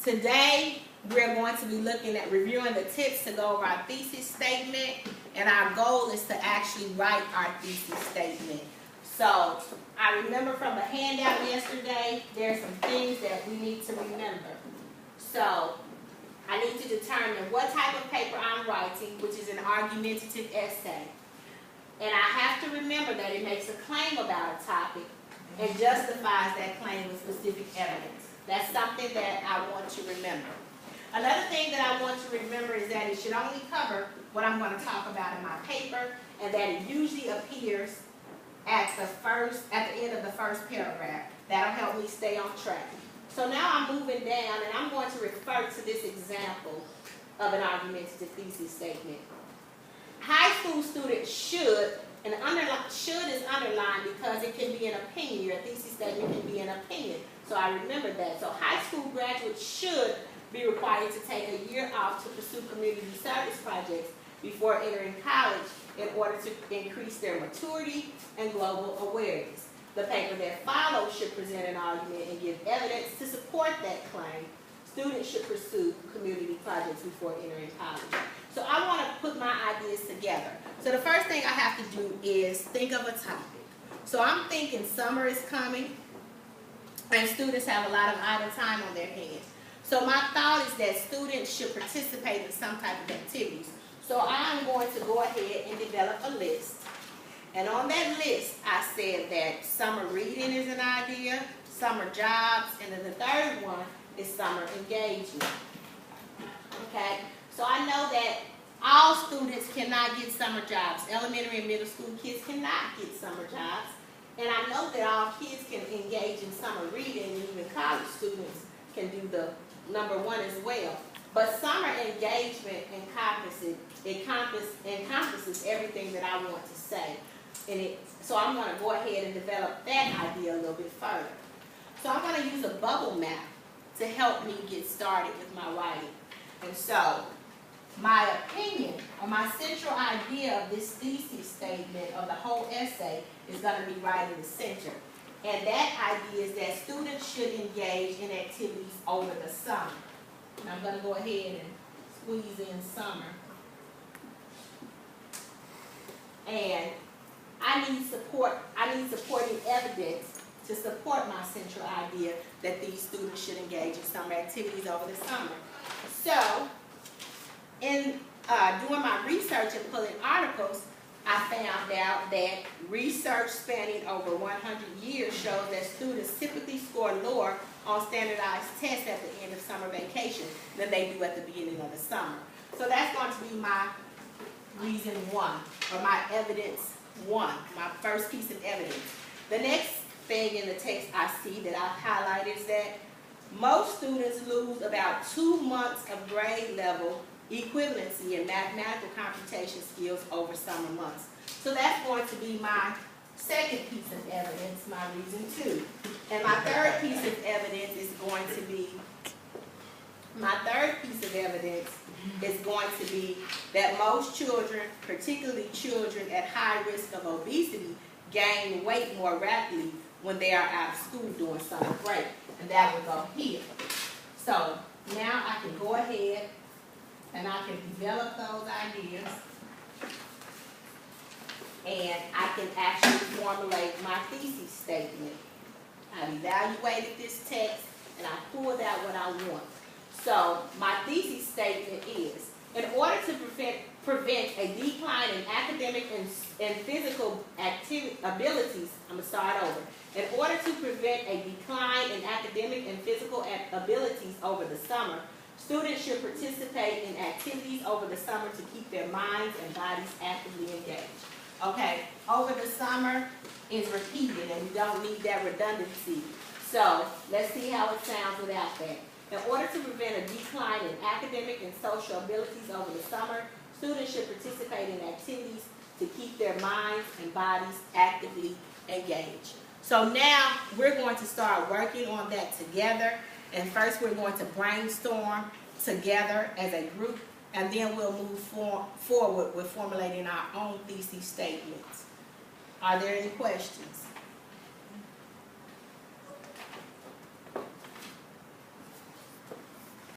Today, we're going to be looking at reviewing the tips to go over our thesis statement, and our goal is to actually write our thesis statement. So, I remember from the handout yesterday, there's some things that we need to remember. So, I need to determine what type of paper I'm writing, which is an argumentative essay. And I have to remember that it makes a claim about a topic and justifies that claim with specific evidence. That's something that I want to remember. Another thing that I want to remember is that it should only cover what I'm going to talk about in my paper, and that it usually appears at the end of the first paragraph. That'll help me stay on track. So now I'm moving down, and I'm going to refer to this example of an argumentative thesis statement. High school students should, and should is underlined because it can be an opinion. Your thesis statement can be an opinion. So I remember that. So high school graduates should be required to take a year off to pursue community service projects before entering college in order to increase their maturity and global awareness. The paper that follows should present an argument and give evidence to support that claim. Students should pursue community projects before entering college. So I want to put my ideas together. So the first thing I have to do is think of a topic. So I'm thinking summer is coming, and students have a lot of idle time on their hands. So my thought is that students should participate in some type of activities. So I'm going to go ahead and develop a list. And on that list, I said that summer reading is an idea, summer jobs, and then the third one is summer engagement. Okay? So I know that all students cannot get summer jobs. Elementary and middle school kids cannot get summer jobs. And I know that all kids can engage in summer reading, and even college students can do the number one as well. But summer engagement encompasses everything that I want to say. So I'm going to go ahead and develop that idea a little bit further. So I'm going to use a bubble map to help me get started with my writing. And so my opinion, or my central idea of this thesis statement of the whole essay is going to be right in the center. And that idea is that students should engage in activities over the summer. And I'm going to go ahead and squeeze in summer. And I need supporting evidence to support my central idea that these students should engage in summer activities over the summer. So, in doing my research and pulling articles, I found out that research spanning over 100 years shows that students typically score lower on standardized tests at the end of summer vacation than they do at the beginning of the summer. So that's going to be my reason one, or my evidence one, my first piece of evidence. The next thing in the text I see that I've highlighted is that most students lose about 2 months of grade level equivalency in mathematical computation skills over summer months. So that's going to be my second piece of evidence, my reason two. And my third piece of evidence is going to be that most children, particularly children at high risk of obesity, gain weight more rapidly when they are out of school during summer break. And that will go here. So now I can go ahead and I can develop those ideas, and I can actually formulate my thesis statement. I've evaluated this text, and I pulled out what I want. So my thesis statement is, in order to prevent a decline in academic and physical abilities, I'm going to start over. In order to prevent a decline in academic and physical abilities over the summer, students should participate in activities over the summer to keep their minds and bodies actively engaged. Okay, over the summer is repeated, and we don't need that redundancy. So let's see how it sounds without that. In order to prevent a decline in academic and social abilities over the summer, students should participate in activities to keep their minds and bodies actively engaged. So now we're going to start working on that together. And first we're going to brainstorm together as a group, and then we'll move forward with formulating our own thesis statements. Are there any questions?